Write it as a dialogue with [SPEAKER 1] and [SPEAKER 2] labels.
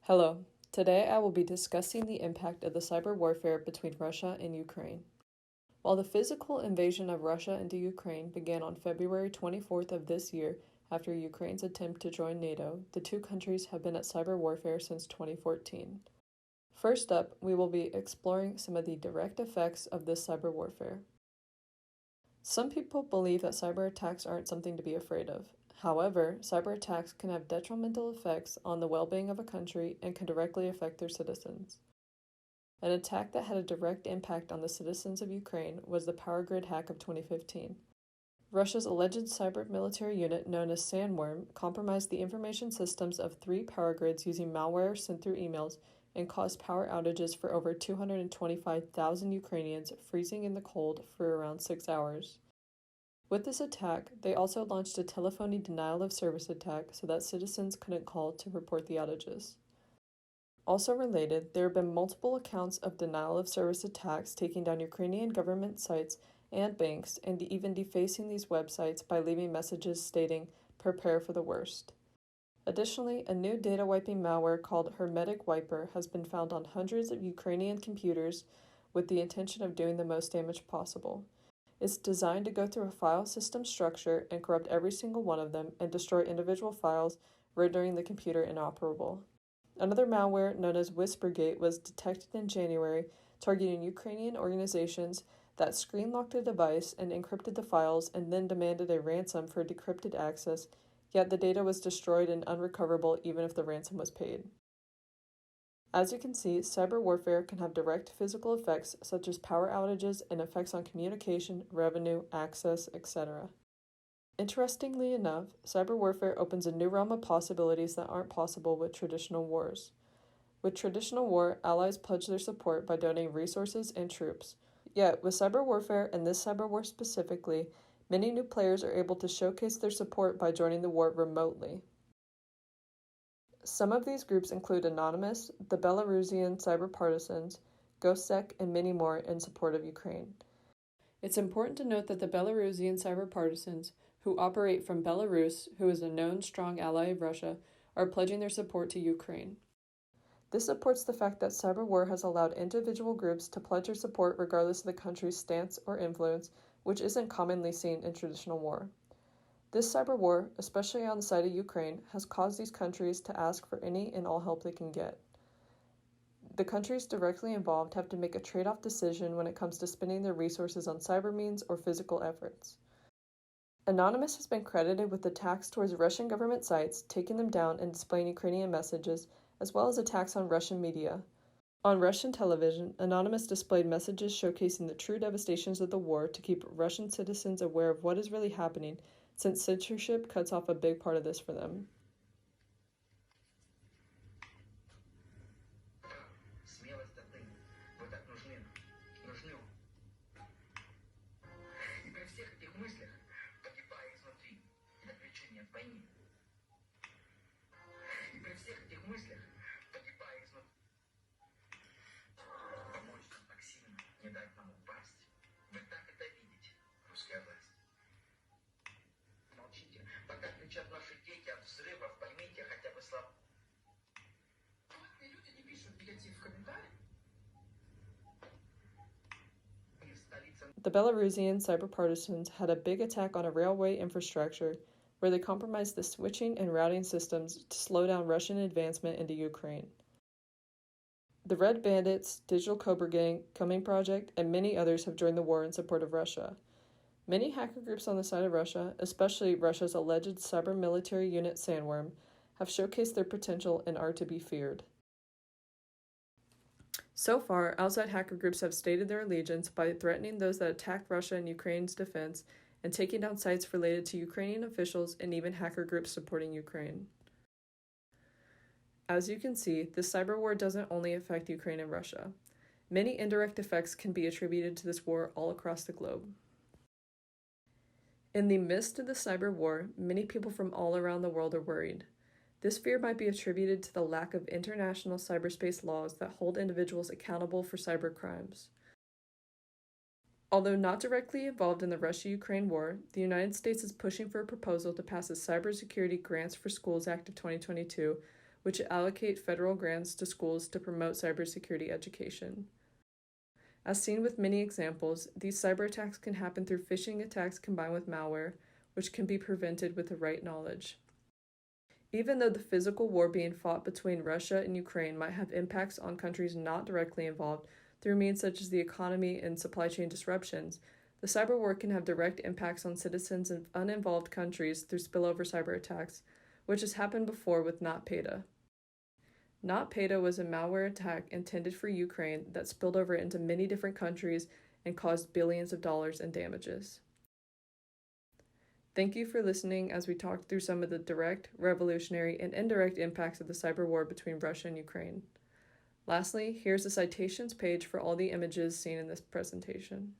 [SPEAKER 1] Hello. Today I will be discussing the impact of the cyber warfare between Russia and Ukraine. While the physical invasion of Russia into Ukraine began on February 24th of this year after Ukraine's attempt to join NATO, the two countries have been at cyber warfare since 2014. First up, we will be exploring some of the direct effects of this cyber warfare. Some people believe that cyber attacks aren't something to be afraid of. However, cyber attacks can have detrimental effects on the well-being of a country and can directly affect their citizens. An attack that had a direct impact on the citizens of Ukraine was the power grid hack of 2015. Russia's alleged cyber military unit known as Sandworm compromised the information systems of 3 power grids using malware sent through emails and caused power outages for over 225,000 Ukrainians, freezing in the cold for around 6 hours. With this attack, they also launched a telephony denial of service attack so that citizens couldn't call to report the outages. Also related, there have been multiple accounts of denial of service attacks taking down Ukrainian government sites and banks and even defacing these websites by leaving messages stating, "Prepare for the worst." Additionally, a new data wiping malware called Hermetic Wiper has been found on hundreds of Ukrainian computers with the intention of doing the most damage possible. It's designed to go through a file system structure and corrupt every single one of them and destroy individual files, rendering the computer inoperable. Another malware, known as Whispergate, was detected in January, targeting Ukrainian organizations that screen-locked a device and encrypted the files and then demanded a ransom for decrypted access, yet the data was destroyed and unrecoverable even if the ransom was paid. As you can see, cyber warfare can have direct physical effects such as power outages and effects on communication, revenue, access, etc. Interestingly enough, cyber warfare opens a new realm of possibilities that aren't possible with traditional wars. With traditional war, allies pledge their support by donating resources and troops. Yet, with cyber warfare, and this cyber war specifically, many new players are able to showcase their support by joining the war remotely. Some of these groups include Anonymous, the Belarusian Cyber Partisans, GhostSec, and many more in support of Ukraine. It's important to note that the Belarusian Cyber Partisans, who operate from Belarus, who is a known strong ally of Russia, are pledging their support to Ukraine. This supports the fact that cyber war has allowed individual groups to pledge their support regardless of the country's stance or influence, which isn't commonly seen in traditional war. This cyber war, especially on the side of Ukraine, has caused these countries to ask for any and all help they can get. The countries directly involved have to make a trade-off decision when it comes to spending their resources on cyber means or physical efforts. Anonymous has been credited with attacks towards Russian government sites, taking them down and displaying Ukrainian messages, as well as attacks on Russian media. On Russian television, Anonymous displayed messages showcasing the true devastations of the war to keep Russian citizens aware of what is really happening, since censorship cuts off a big part of this for them.
[SPEAKER 2] Молчите. Пока кричат наши дети от взрывов, поймите хотя бы слабо. Люди не пишут негатив в комментариях.
[SPEAKER 1] The Belarusian cyber partisans had a big attack on a railway infrastructure where they compromised the switching and routing systems to slow down Russian advancement into Ukraine. The Red Bandits, Digital Cobra Gang, Coming Project, and many others have joined the war in support of Russia. Many hacker groups on the side of Russia, especially Russia's alleged cyber military unit Sandworm, have showcased their potential and are to be feared. So far, outside hacker groups have stated their allegiance by threatening those that attack Russia and Ukraine's defense and taking down sites related to Ukrainian officials and even hacker groups supporting Ukraine. As you can see, this cyber war doesn't only affect Ukraine and Russia. Many indirect effects can be attributed to this war all across the globe. In the midst of the cyber war, many people from all around the world are worried. This fear might be attributed to the lack of international cyberspace laws that hold individuals accountable for cyber crimes. Although not directly involved in the Russia-Ukraine war, the United States is pushing for a proposal to pass a Cybersecurity Grants for Schools Act of 2022, which allocate federal grants to schools to promote cybersecurity education. As seen with many examples, these cyber attacks can happen through phishing attacks combined with malware, which can be prevented with the right knowledge. Even though the physical war being fought between Russia and Ukraine might have impacts on countries not directly involved through means such as the economy and supply chain disruptions, the cyber war can have direct impacts on citizens of uninvolved countries through spillover cyber attacks, which has happened before with NotPetya. NotPetya was a malware attack intended for Ukraine that spilled over into many different countries and caused billions of dollars in damages. Thank you for listening as we talked through some of the direct, revolutionary, and indirect impacts of the cyber war between Russia and Ukraine. Lastly, here's the citations page for all the images seen in this presentation.